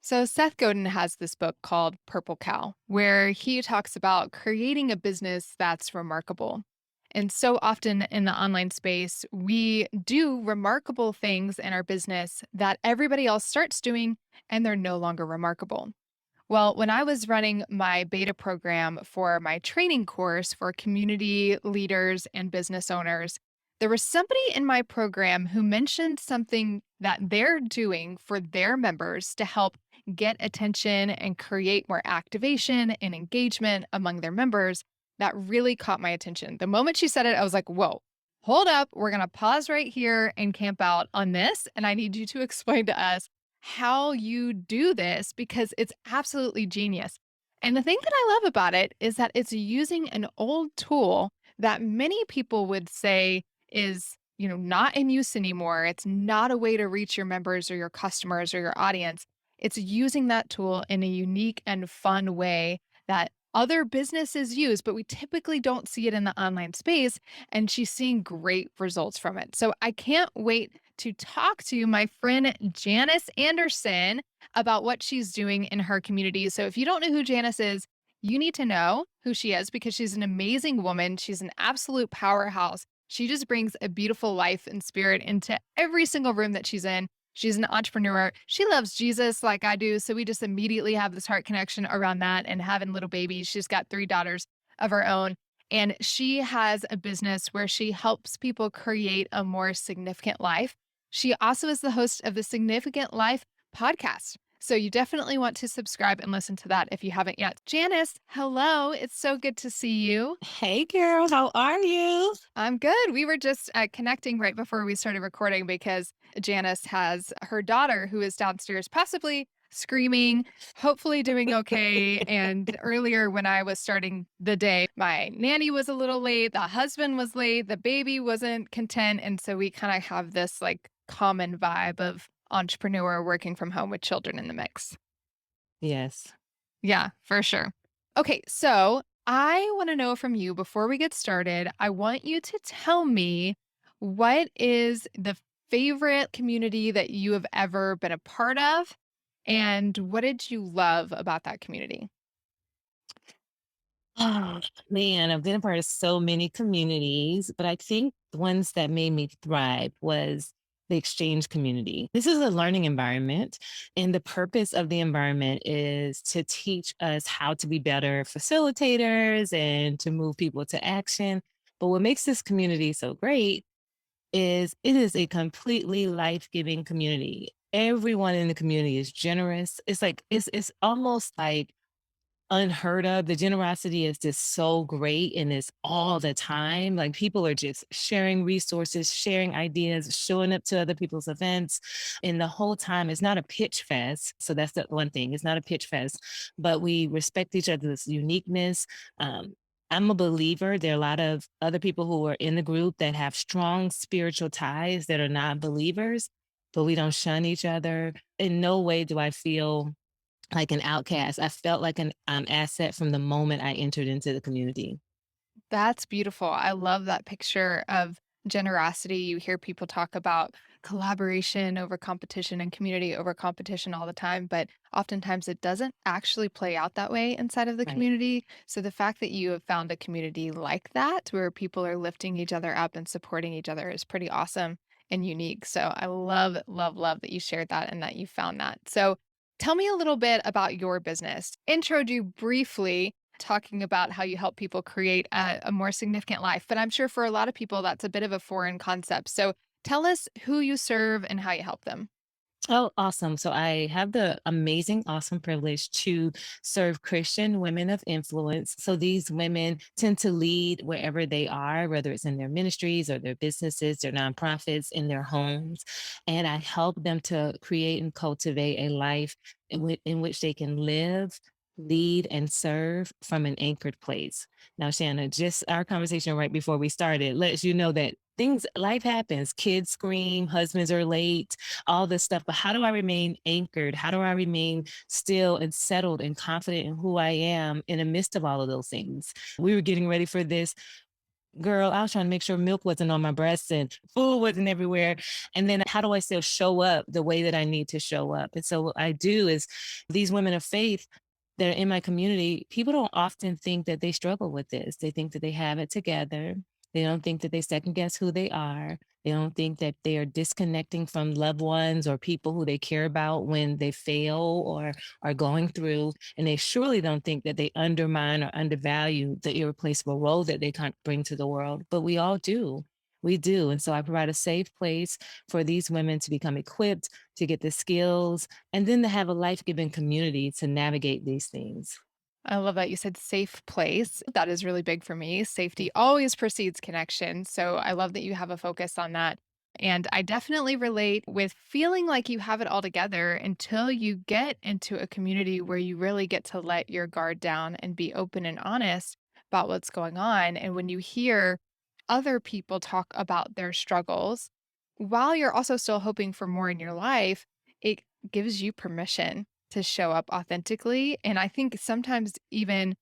So, Seth Godin has this book called Purple Cow, where he talks about creating a business that's remarkable. And so often in the online space, we do remarkable things in our business that everybody else starts doing, and they're no longer remarkable. Well, when I was running my beta program for my training course for community leaders and business owners, there was somebody in my program who mentioned something that they're doing for their members to help get attention and create more activation and engagement among their members. That really caught my attention. The moment she said it, I was like, whoa, hold up. We're going to pause right here and camp out on this. And I need you to explain to us how you do this because it's absolutely genius. And the thing that I love about it is that it's using an old tool that many people would say is, not in use anymore. It's not a way to reach your members or your customers or your audience. It's using that tool in a unique and fun way that other businesses use, but we typically don't see it in the online space. And she's seeing great results from it. So I can't wait to talk to my friend Janice Anderson about what she's doing in her community. So if you don't know who Janice is, you need to know who she is because she's an amazing woman. She's an absolute powerhouse. She just brings a beautiful life and spirit into every single room that she's in. She's an entrepreneur. She loves Jesus like I do. So we just immediately have this heart connection around that and having little babies. She's got 3 daughters of her own. And she has a business where she helps people create a more significant life. She also is the host of the Significant Life podcast. So you definitely want to subscribe and listen to that if you haven't yet. Janice, hello. It's so good to see you. Hey girl, how are you? I'm good. We were just connecting right before we started recording because Janice has her daughter who is downstairs, possibly screaming, hopefully doing okay. And earlier, when I was starting the day, my nanny was a little late, the husband was late, the baby wasn't content. And so we kind of have this like common vibe of entrepreneur working from home with children in the mix. Yes. Yeah, for sure. Okay, so I want to know from you before we get started, I want you to tell me what is the favorite community that you have ever been a part of, and what did you love about that community? Oh man, I've been a part of so many communities, but I think the ones that made me thrive was the exchange community. This is a learning environment, and the purpose of the environment is to teach us how to be better facilitators and to move people to action. But what makes this community so great is it is a completely life-giving community. Everyone in the community is generous. It's almost like unheard of. The generosity is just so great and it's all the time. Like people are just sharing resources, sharing ideas, showing up to other people's events. And the whole time it's not a pitch fest. So that's the one thing. It's not a pitch fest, but we respect each other's uniqueness. Um, I'm a believer. There are a lot of other people who are in the group that have strong spiritual ties that are not believers, but we don't shun each other. In no way do I feel like an outcast. I felt like an asset from the moment I entered into the community. That's beautiful. I love that picture of generosity. You hear people talk about collaboration over competition and community over competition all the time, but oftentimes it doesn't actually play out that way inside of the Right. community. So the fact that you have found a community like that where people are lifting each other up and supporting each other is pretty awesome and unique. So I love, love, love that you shared that and that you found that. So tell me a little bit about your business. Introed you briefly talking about how you help people create a more significant life. But I'm sure for a lot of people, that's a bit of a foreign concept. So tell us who you serve and how you help them. Oh, awesome. So I have the amazing, awesome privilege to serve Christian women of influence. So these women tend to lead wherever they are, whether it's in their ministries or their businesses, their nonprofits, in their homes. And I help them to create and cultivate a life in which they can live, lead, and serve from an anchored place. Now, Shanna, just our conversation right before we started lets you know that life happens. Kids scream, husbands are late, all this stuff. But how do I remain anchored? How do I remain still and settled and confident in who I am in the midst of all of those things? We were getting ready for this girl, I was trying to make sure milk wasn't on my breast and food wasn't everywhere. And then how do I still show up the way that I need to show up? And so what I do is these women of faith that are in my community, people don't often think that they struggle with this. They think that they have it together. They don't think that they second guess who they are. They don't think that they are disconnecting from loved ones or people who they care about when they fail or are going through. And they surely don't think that they undermine or undervalue the irreplaceable role that they can bring to the world. But we all do. We do. And so I provide a safe place for these women to become equipped, to get the skills, and then to have a life giving community to navigate these things. I love that you said safe place. That is really big for me. Yeah. Safety always precedes connection. So I love that you have a focus on that. And I definitely relate with feeling like you have it all together until you get into a community where you really get to let your guard down and be open and honest about what's going on. And when you hear other people talk about their struggles, while you're also still hoping for more in your life, it gives you permission to show up authentically. And I think sometimes even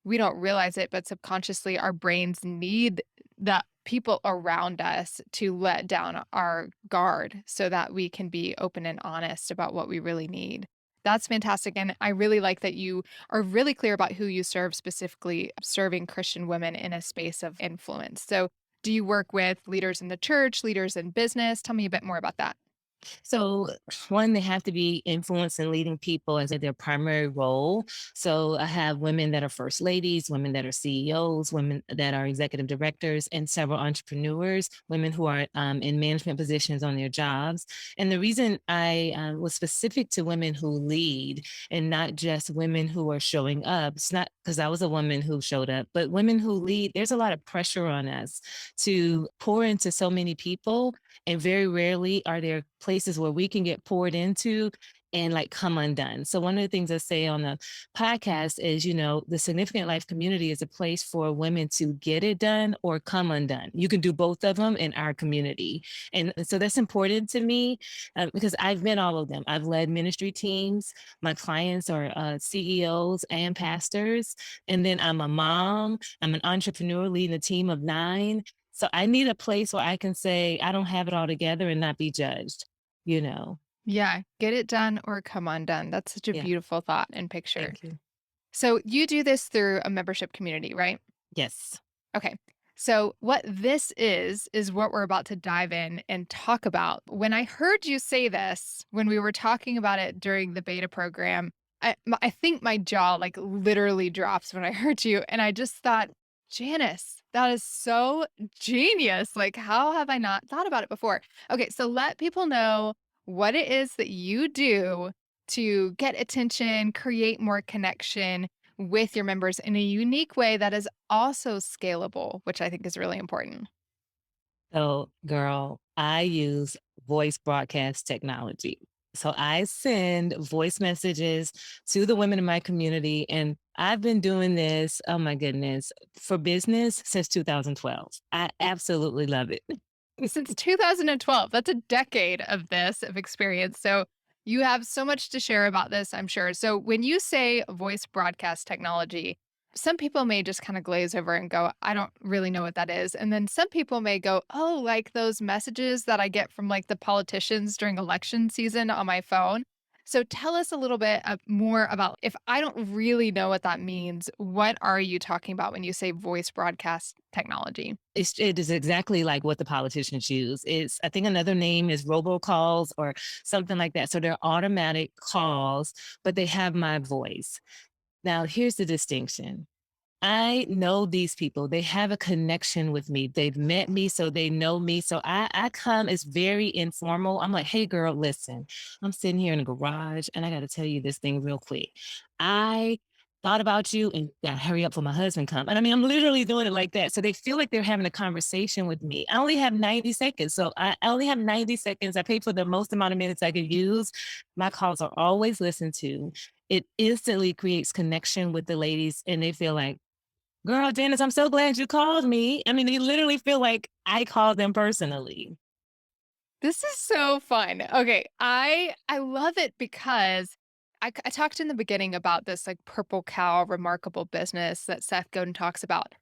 we don't realize it, but subconsciously our brains need the people around us to let down our guard so that we can be open and honest about what we really need. That's fantastic. And I really like that you are really clear about who you serve, specifically serving Christian women in a space of influence. So, do you work with leaders in the church, leaders in business? Tell me a bit more about that. So, one, they have to be influencing leading people as their primary role. So, I have women that are first ladies, women that are CEOs, women that are executive directors, and several entrepreneurs, women who are in management positions on their jobs. And the reason I was specific to women who lead and not just women who are showing up, it's not because I was a woman who showed up, but women who lead, there's a lot of pressure on us to pour into so many people, and very rarely are there places where we can get poured into and like come undone. So one of the things I say on the podcast is, the significant life community is a place for women to get it done or come undone. You can do both of them in our community. And so that's important to me because I've been all of them. I've led ministry teams. My clients are CEOs and pastors. And then I'm a mom. I'm an entrepreneur leading a team of 9. So I need a place where I can say I don't have it all together and not be judged, you know? Yeah, get it done or come undone. That's such a Yeah. beautiful thought and picture. Thank you. So you do this through a membership community, right? Yes. Okay. So what this is what we're about to dive in and talk about. When I heard you say this, when we were talking about it during the beta program, I think my jaw like literally drops when I heard you. And I just thought, Janice, that is so genius. Like, how have I not thought about it before? Okay. So let people know what it is that you do to get attention, create more connection with your members in a unique way that is also scalable, which I think is really important. So, girl, I use voice broadcast technology. So I send voice messages to the women in my community. And I've been doing this, oh my goodness, for business since 2012. I absolutely love it. Since 2012, that's a decade of this, of experience. So you have so much to share about this, I'm sure. So when you say voice broadcast technology, some people may just kind of glaze over and go, I don't really know what that is. And then some people may go, oh, like those messages that I get from like the politicians during election season on my phone. So tell us a little bit more about if I don't really know what that means, what are you talking about when you say voice broadcast technology? It is exactly like what the politicians use. It's I think another name is robocalls or something like that. So they're automatic calls, but they have my voice. Now, here's the distinction. I know these people. They have a connection with me. They've met me, so they know me. So I come as very informal. I'm like, hey, girl, listen, I'm sitting here in the garage and I got to tell you this thing real quick. I thought about you and gotta hurry up for my husband come. And I mean, I'm literally doing it like that. So they feel like they're having a conversation with me. I only have 90 seconds. So I only have 90 seconds. I pay for the most amount of minutes I can use. My calls are always listened to. It instantly creates connection with the ladies and they feel like, girl, Janice, I'm so glad you called me. I mean, they literally feel like I called them personally. This is so fun. Okay, I love it because I talked in the beginning about this like purple cow remarkable business that Seth Godin talks about.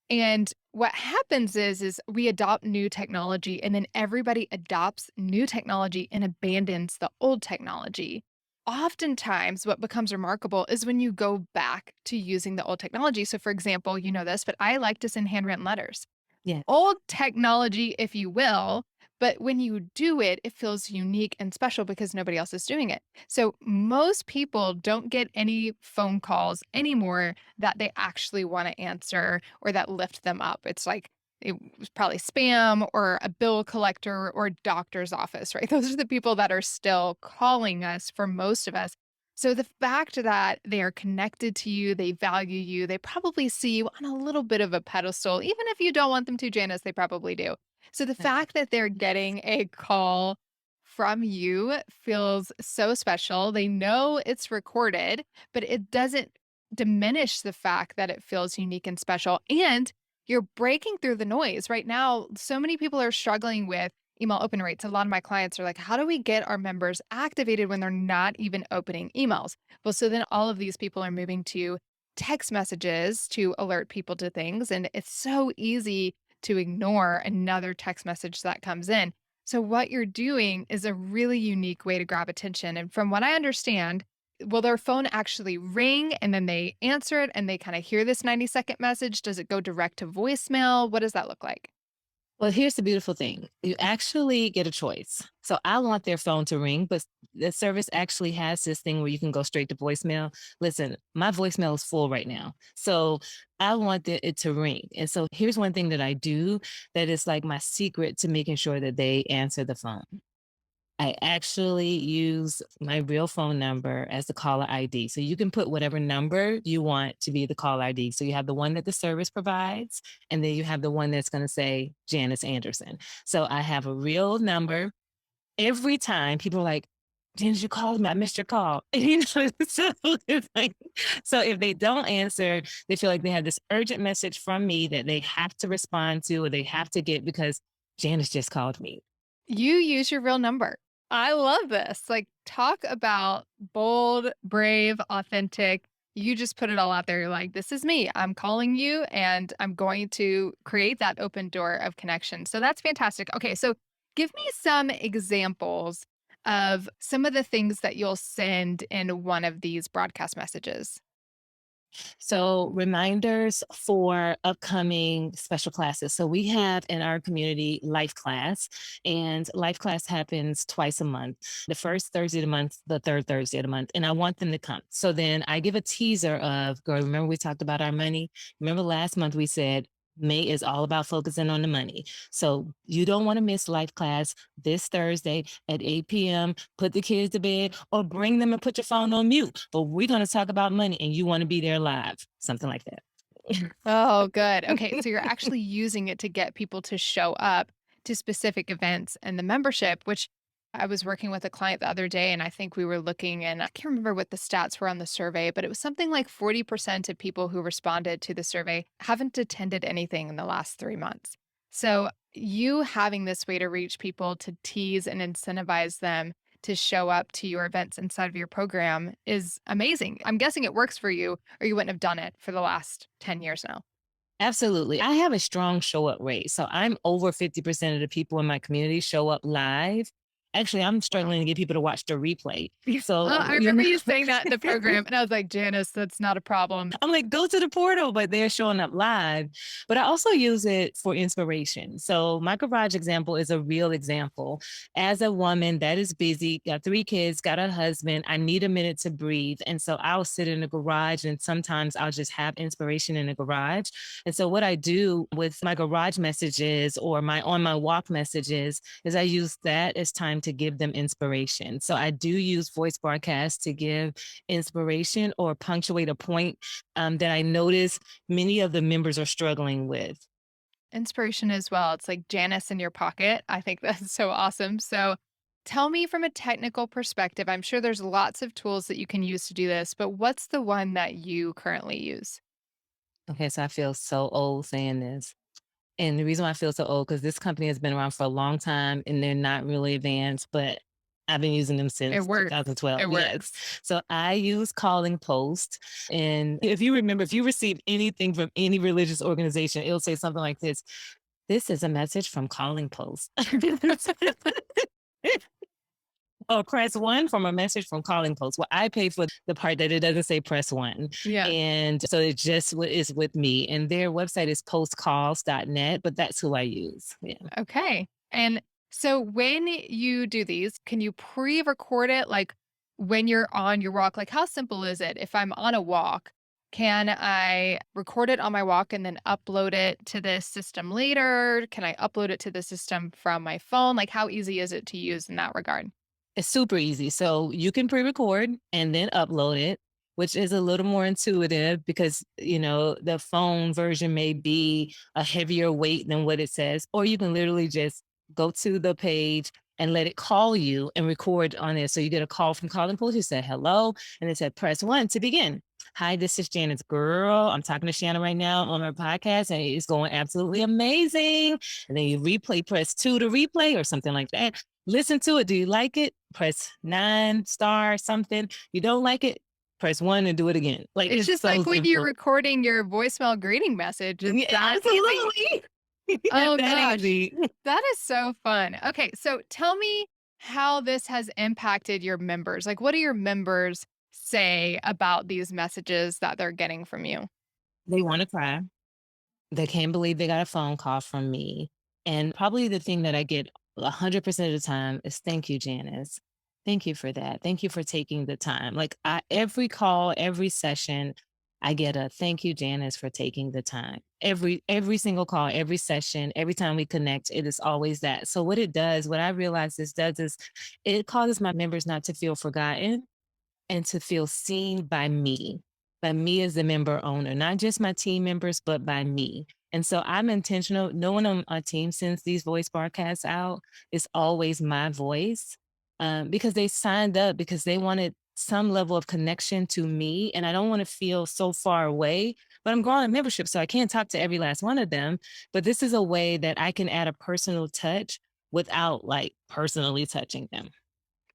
And what happens is we adopt new technology and then everybody adopts new technology and abandons the old technology. Oftentimes, what becomes remarkable is when you go back to using the old technology. So, for example, you know this, but I like to send handwritten letters. Yes. Old technology, if you will, but when you do it, it feels unique and special because nobody else is doing it. So most people don't get any phone calls anymore that they actually want to answer or that lift them up. It's like it was probably spam or a bill collector or doctor's office, right? Those are the people that are still calling us for most of us. So the fact that they are connected to you, they value you, they probably see you on a little bit of a pedestal, even if you don't want them to, Janice, they probably do. So the fact that they're getting a call from you feels so special. They know it's recorded, but it doesn't diminish the fact that it feels unique and special. And you're breaking through the noise. Right now, so many people are struggling with email open rates. A lot of my clients are like, how do we get our members activated when they're not even opening emails? Well, so then all of these people are moving to text messages to alert people to things. And it's so easy to ignore another text message that comes in. So, what you're doing is a really unique way to grab attention. And from what I understand, will their phone actually ring and then they answer it and they kind of hear this 90-second message? Does it go direct to voicemail? What does that look like? Well, here's the beautiful thing. You actually get a choice. So I want their phone to ring, but the service actually has this thing where you can go straight to voicemail. Listen, my voicemail is full right now. So I want it to ring. And so here's one thing that I do that is like my secret to making sure that they answer the phone. I actually use my real phone number as the caller ID. So you can put whatever number you want to be the caller ID. So you have the one that the service provides, and then you have the one that's going to say Janice Anderson. So I have a real number. Every time people are like, Janice, you called me. I missed your call. You know, so, it's like, so if they don't answer, they feel like they have this urgent message from me that they have to respond to or they have to get because Janice just called me. You use your real number. I love this. Like, talk about bold, brave, authentic. You just put it all out there. You're like, this is me. I'm calling you and I'm going to create that open door of connection. So that's fantastic. Okay. So give me some examples of some of the things that you'll send in one of these broadcast messages. So, reminders for upcoming special classes. So, we have in our community life class, and life class happens twice a month, the first Thursday of the month, the third Thursday of the month. And I want them to come. So, then I give a teaser of, girl, remember we talked about our money? Remember last month we said, May is all about focusing on the money. So you don't want to miss life class this Thursday at 8 p.m. Put the kids to bed or bring them and put your phone on mute. But we're going to talk about money and you want to be there live, something like that. Oh, good. Okay. So you're actually using it to get people to show up to specific events and the membership, which I was working with a client the other day, and I think we were looking, and I can't remember what the stats were on the survey, but it was something like 40% of people who responded to the survey haven't attended anything in the last 3 months. So you having this way to reach people to tease and incentivize them to show up to your events inside of your program is amazing. I'm guessing it works for you or you wouldn't have done it for the last 10 years now. Absolutely. I have a strong show up rate. So I'm over 50% of the people in my community show up live. Actually, I'm struggling to get people to watch the replay. So, I you remember know, you saying that in the program, and I was like, "Janice, that's not a problem." I'm like, go to the portal, but they're showing up live. But I also use it for inspiration. So my garage example is a real example. As a woman that is busy, got 3 kids, got a husband, I need a minute to breathe. And so I'll sit in the garage and sometimes I'll just have inspiration in the garage. And so what I do with my garage messages or my on my walk messages is I use that as time to give them inspiration. So I do use voice broadcasts to give inspiration or punctuate a point that I notice many of the members are struggling with. Inspiration as well. It's like Janice in your pocket. I think that's so awesome. So, tell me from a technical perspective, I'm sure there's lots of tools that you can use to do this, but what's the one that you currently use? Okay, so I feel so old saying this. And the reason why I feel so old, because this company has been around for a long time and they're not really advanced, but I've been using them It since works. 2012. It Yes. works. So I use Calling Post. And if you remember, if you receive anything from any religious organization, it'll say something like this. This is a message from Calling Post. Oh, press one from a message from Calling Post. Well, I pay for the part that it doesn't say press one. Yeah. And so it just is with me. And their website is postcalls.net, but that's who I use. Yeah. Okay. And so when you do these, can you pre-record it like when you're on your walk? Like how simple is it? If I'm on a walk, can I record it on my walk and then upload it to this system later? Can I upload it to the system from my phone? Like how easy is it to use in that regard? It's super easy. So you can pre-record and then upload it, which is a little more intuitive because, the phone version may be a heavier weight than what it says, or you can literally just go to the page and let it call you and record on it. So you get a call from Calling Post, you said hello, and it said press one to begin. Hi, this is Janice. Girl, I'm talking to Shannon right now on our podcast, and it's going absolutely amazing. And then you replay, press two to replay or something like that. Listen to it. Do you like it? Press 9 star something. You don't like it? Press one and do it again. Like It's it's just so like when you're simple. recording your voicemail greeting message. It's Yeah, that easy. absolutely. Oh That gosh. easy. That is so fun. Okay, so tell me how this has impacted your members. Like, what do your members say about these messages that they're getting from you? They want to cry. They can't believe they got a phone call from me. And probably the thing that I get 100% of the time is thank you, Janice. Thank you for that. Thank you for taking the time. Like every call, every session, I get a thank you, Janice, for taking the time. Every single call, every session, every time we connect, it is always that. So what I realize this does is it causes my members not to feel forgotten and to feel seen by me as the member owner, not just my team members, but by me. And so I'm intentional. No one on our team sends these voice broadcasts out. It's always my voice because they signed up because they wanted some level of connection to me. And I don't want to feel so far away, but I'm growing a membership. So I can't talk to every last one of them. But this is a way that I can add a personal touch without like personally touching them.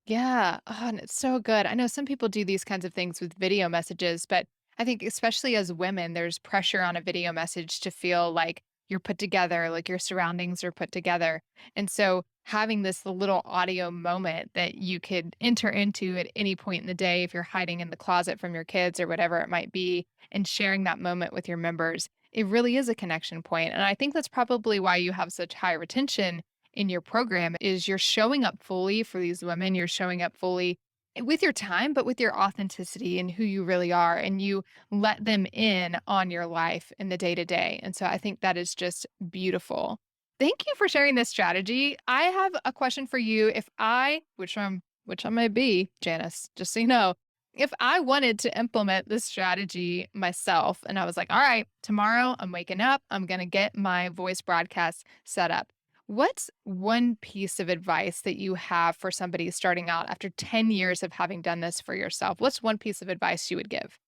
Yeah. Oh, and it's so good. I know some people do these kinds of things with video messages, but I think especially as women, there's pressure on a video message to feel like you're put together, like your surroundings are put together. And so having this little audio moment that you could enter into at any point in the day, if you're hiding in the closet from your kids or whatever it might be, and sharing that moment with your members, it really is a connection point. And I think that's probably why you have such high retention in your program is you're showing up fully for these women. You're showing up fully with your time, but with your authenticity and who you really are. And you let them in on your life in the day to day. And so I think that is just beautiful. Thank you for sharing this strategy. I have a question for you. If I, which I may be, Janice, just so you know, if I wanted to implement this strategy myself and I was like, all right, tomorrow I'm waking up, I'm going to get my voice broadcast set up. What's one piece of advice that you have for somebody starting out after 10 years of having done this for yourself? What's one piece of advice you would give?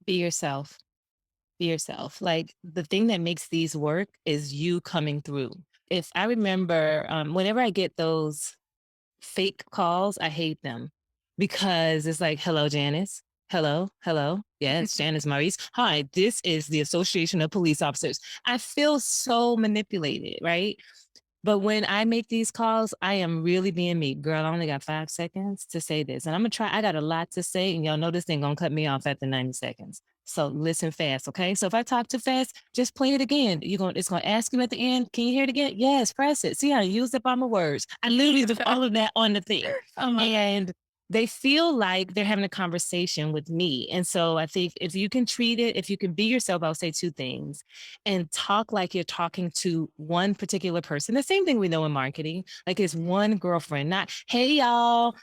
Be yourself. Be yourself. Like the thing that makes these work is you coming through. If I remember, whenever I get those fake calls, I hate them because it's like, hello, Janice. Hello, hello. Yeah, it's Janice Maurice. Hi, this is the Association of Police Officers. I feel so manipulated, right? But when I make these calls, I am really being me. Girl, I only got 5 seconds to say this. And I'm gonna try, I got a lot to say, and y'all know this thing gonna cut me off after 90 seconds. So listen fast, okay? So if I talk too fast, just play it again. It's gonna ask you at the end, can you hear it again? Yes, press it. See, I used up all my words. I literally did all of that on the thing. I love it. And they feel like they're having a conversation with me. And so I think if you can treat it, if you can be yourself, I'll say two things and talk like you're talking to one particular person. The same thing we know in marketing, like it's one girlfriend, not, hey, y'all.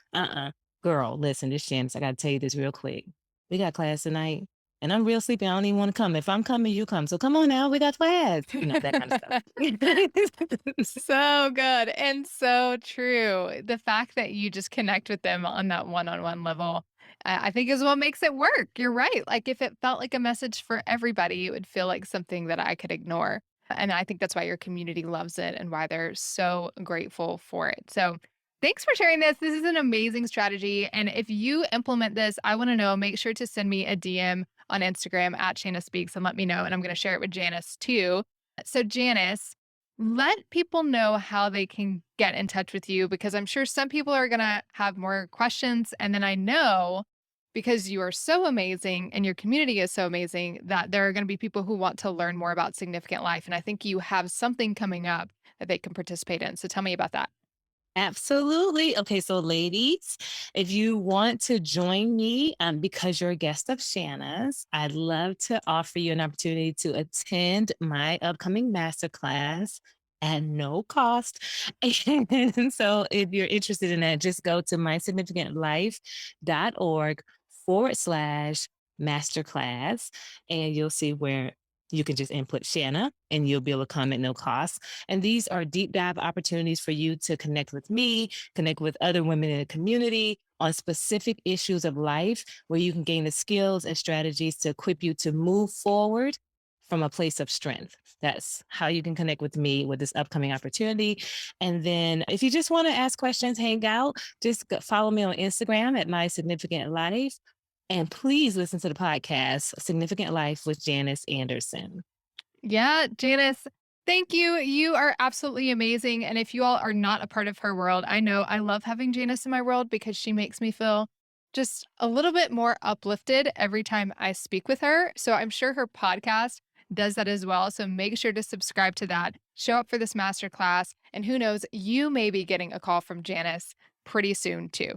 Girl, listen, this Janice, I got to tell you this real quick. We got class tonight and I'm real sleepy. I don't even want to come. If I'm coming, you come. So come on now, we got class, that kind of stuff. So good and so true. The fact that you just connect with them on that one-on-one level, I think is what makes it work. You're right. Like if it felt like a message for everybody, it would feel like something that I could ignore. And I think that's why your community loves it and why they're so grateful for it. So Thanks for sharing this. This is an amazing strategy. And if you implement this, I want to know, make sure to send me a DM on Instagram at Shana Speaks and let me know. And I'm going to share it with Janice too. So, Janice, let people know how they can get in touch with you because I'm sure some people are going to have more questions. And then I know because you are so amazing and your community is so amazing that there are going to be people who want to learn more about significant life. And I think you have something coming up that they can participate in. So, tell me about that. Absolutely. Okay, so ladies, if you want to join me because you're a guest of Shanna's, I'd love to offer you an opportunity to attend my upcoming masterclass at no cost. And so if you're interested in that, just go to mysignificantlife.org/ masterclass, and you'll see where you can just input Shanna and you'll be able to come at no cost. And these are deep dive opportunities for you to connect with me, connect with other women in the community on specific issues of life where you can gain the skills and strategies to equip you to move forward from a place of strength. That's how you can connect with me with this upcoming opportunity. And then if you just want to ask questions, hang out, just follow me on Instagram at My Significant Life. And please listen to the podcast, Significant Life with Janice Anderson. Yeah, Janice, thank you. You are absolutely amazing. And if you all are not a part of her world, I know I love having Janice in my world because she makes me feel just a little bit more uplifted every time I speak with her. So I'm sure her podcast does that as well. So make sure to subscribe to that, show up for this masterclass, and who knows, you may be getting a call from Janice pretty soon too.